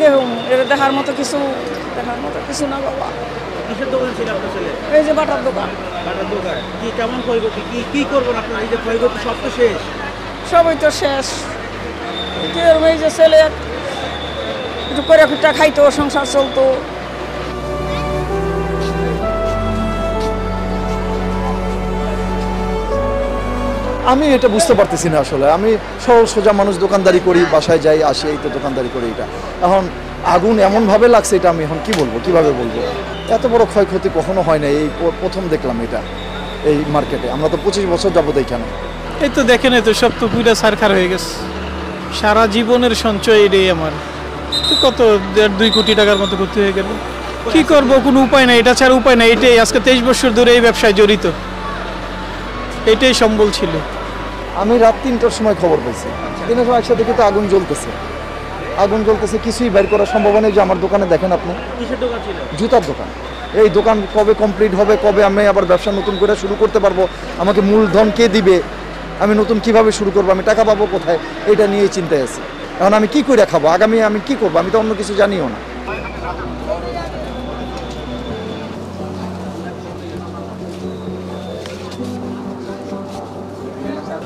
দেখুন এটা দেখার মতো কিছু না বাবা। কিসের দোকান ছিল আপনার ছেলে? এই যে বাটার দোকান। বাটার দোকান। কি কেমন ক্ষয়ক্ষতি, কি করবেন আপনার? এই যে ক্ষয়ক্ষতি সব তো শেষ। সবই তো শেষ। কি করবো, এই যে ছেলে একটু করে খুঁটা খাইতো, সংসার চলতো। আমি এটা বুঝতে পারতেছি না আসলে। আমি সরল সোজা মানুষ, দোকানদারি করি, বাসায় যাই আসি, এই তো দোকানদারি করি। এটা এখন আগুন এমনভাবে লাগছে, এটা আমি এখন কি বলবো, কিভাবে বলবো? এত বড় ক্ষয়ক্ষতি কখনো হয় না, এই প্রথম দেখলাম এটা এই মার্কেটে। আমরা তো 25 বছর যাবত এইখানে। এই তো দেখেন, এই তো সব তো পুরা সারখার হয়ে গেছে। সারা জীবনের সঞ্চয় এটাই আমার। কত 1.5-2 কোটি টাকার মতো ক্ষতি হয়ে গেল। কি করব, কোনো উপায় নাই, এটা ছাড়া উপায় নাই। এটাই আজকে 23 বছর ধরে এই ব্যবসায় জড়িত, এটাই সম্বল ছিল। আমি রাত 3টার সময় খবর পেয়েছি, 3টার সময় একসাথে দেখি তো আগুন জ্বলতেছে। কিছুই বের করা সম্ভব নেই। যে আমার দোকানে দেখেন আপনি, কিসের দোকান ছিল? জুতার দোকান। এই দোকান কবে কমপ্লিট হবে, কবে আমি আবার ব্যবসা নতুন করে শুরু করতে পারবো, আমাকে মূলধন কে দিবে, আমি নতুন কিভাবে শুরু করবো, আমি টাকা পাবো কোথায়, এটা নিয়েই চিন্তায় আছি। এখন আমি কি করে খাবো, আগামী আমি কি করবো, আমি তো অন্য কিছু জানিও না।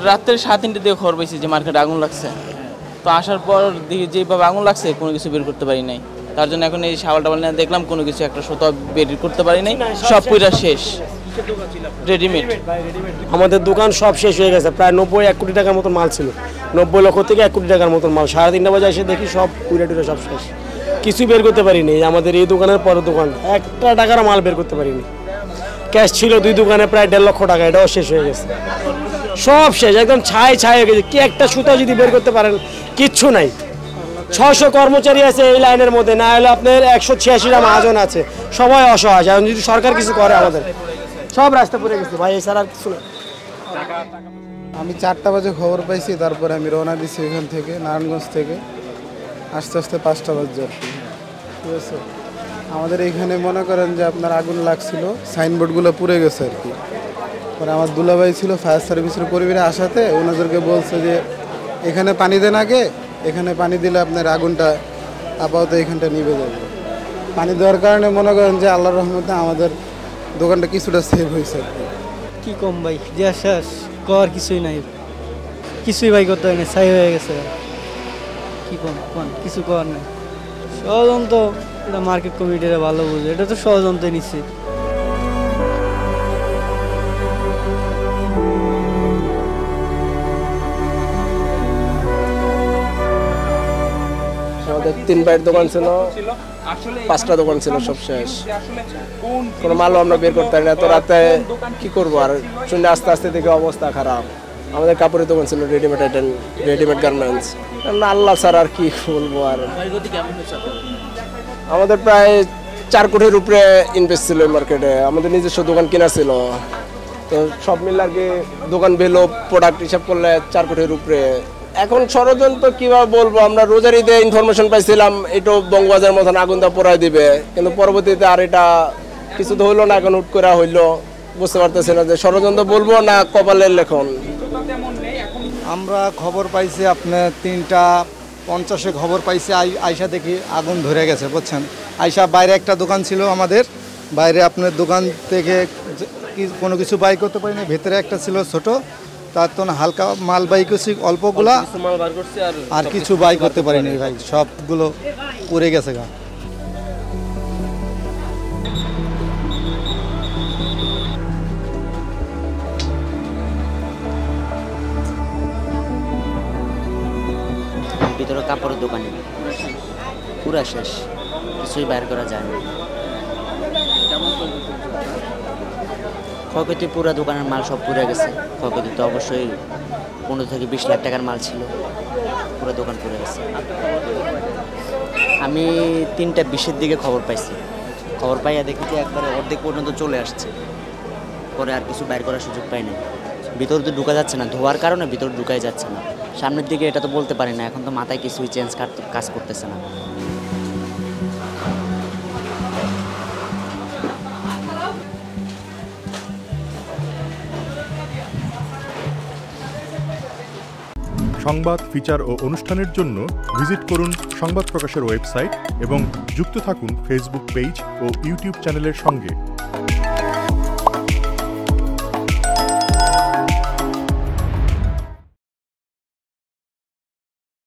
রাত্রে 3:30 দিকে খবর পেয়েছি যে মার্কেটে আগুন লাগছে। তো আসার পর দেখি যেভাবে আগুন লাগছে, কোনো কিছু বের করতে পারি নাই। তার জন্য এখন এই সাবাল টাবাল নিয়ে দেখলাম, কোনো কিছু একটা সুতো বের করতে পারি নাই, সব পুরা শেষ। রেডিমেড। আমাদের দোকান সব শেষ হয়ে গেছে। প্রায় 90-1 কোটি টাকার মতো মাল ছিল। 90 লক্ষ থেকে 1 কোটি টাকার মতো মাল 3:30 বাজে এসে দেখি সব পুরা সব শেষ। কিছু বের করতে পারিনি। আমাদের এই দোকানের পরের দোকান, 1 টাকার মাল বের করতে পারিনি। ক্যাশ ছিল 2 দোকানে প্রায় 1.5 লক্ষ টাকা, এটাও শেষ হয়ে গেছে। সব শেষ, একদম ছাই হয়ে গেছে। কি একটা সুতা যদি বের করতে পারেন, কিচ্ছু নাই। 600 কর্মচারী আছে এই লাইনের মধ্যে, না হলে আপনার 186টা মহাজন আছে, সবাই অসহায়। এখন যদি সরকার কিছু করে, আমাদের সব রাস্তা পড়ে গেছে ভাই, এছাড়া আর কিছু না। আমি 4টা বাজে খবর পাইছি, তারপরে আমি রওনা দিছি এখান থেকে, নারায়ণগঞ্জ থেকে। আস্তে আস্তে 5টা বাজে আর কি, ঠিক আছে। আমাদের এইখানে মনে করেন যে আপনার আগুন লাগছিল, সাইনবোর্ডগুলো পুড়ে গেছে আর কি। পরে আমার দুলাভাই ছিল ফায়ার সার্ভিসের পরিবারে আসাতে, ওনাদেরকে বলছে যে এখানে পানি দেন আগে, এখানে পানি দিলে আপনার আগুনটা আপাতত এখানটা নিভে যাবে। পানি দেওয়ার কারণে মনে করেন যে আল্লাহর রহমতে আমাদের দোকানটা কিছুটা সেভ হয়েছে আর কি কম ভাই, যা শেষ কর কিছুই নাই, কিছুই ভাই করতে হয় না, ছাই হয়ে গেছে। কি কম কিছু করার নাই। ষড়যন্ত্র, এটা মার্কেট কমিটিরা ভালো বুঝে, এটা তো ষড়যন্ত্র নিচ্ছে। আমাদের 3 ভাইয়ের দোকান ছিল, 5টা দোকান ছিল, সব শেষ। কোনো মালও আমরা বের করতে পারি না। তো রাতে কি করবো, আর শুনে আস্তে আস্তে দেখে অবস্থা খারাপ। আমাদের কাপড়ের দোকান ছিল, রেডিমেড গার্মেন্টস। আল্লাহ স্যার আর কি বলবো। আর আমাদের প্রায় 4 কোটির উপরে ইনভেস্ট ছিল এই মার্কেটে। আমাদের নিজস্ব দোকান কেনা ছিল, তো সব মিলে আর কি দোকান ভ্যালু প্রোডাক্ট হিসাব করলে 4 কোটির উপরে। এখন ষড়যন্ত্র কিভাবে বলবো, আমরা রোজার ঈদে ইনফরমেশন পাইছিলাম এটা বঙ্গবাজার মতন আগুন দা পোড়ায় দিবে, কিন্তু পরবর্তীতে আর এটা কিছু তো হইলো না। এখন হুট করে হইলো, বুঝতে পারতেছি না যে ষড়যন্ত্র বলবো না কপালের লেখন। আমরা খবর পাইছি আপনার 3:50 খবর পাইছি, আইসা দেখি আগুন ধরে গেছে, বুঝছেন। আইসা বাইরে একটা দোকান ছিল আমাদের, বাইরে আপনার দোকান থেকে কোনো কিছু বাই করতে পারিনি। ভেতরে একটা ছিল ছোট, তার তো হালকা মাল বাই করছি অল্পগুলা, আর কিছু বাই করতে পারিনি ভাই, সবগুলো পুড়ে গেছে গা। ভিতরে কাপড়ের দোকানে পুরা শেষ, কিছুই বাইর করা যায় না। ক্ষয়ক্ষতি পুরা দোকানের মাল সব পুড়ে গেছে। ক্ষয়ক্ষতি তো অবশ্যই 15 থেকে 20 লাখ টাকার মাল ছিল, পুরো দোকান পুড়ে গেছে। আমি 3:20-এর দিকে খবর পাইছি। খবর পাইয়া দেখি যে একবারে অর্ধেক পর্যন্ত চলে আসছে। পরে আর কিছু বাইর করার সুযোগ পাই না। ভিতর তো ঢুকা যাচ্ছে না, ধোয়ার কারণে ভিতর ঢুকাই যাচ্ছে না। সামনের দিকে এটা তো বলতে পারি না, এখন তো মাথায় কিছুই কাজ করতেছে না। সংবাদ, ফিচার ও অনুষ্ঠানের জন্য ভিজিট করুন সংবাদ প্রকাশের ওয়েবসাইট এবং যুক্ত থাকুন ফেসবুক পেজ ও ইউটিউব চ্যানেলের সঙ্গে।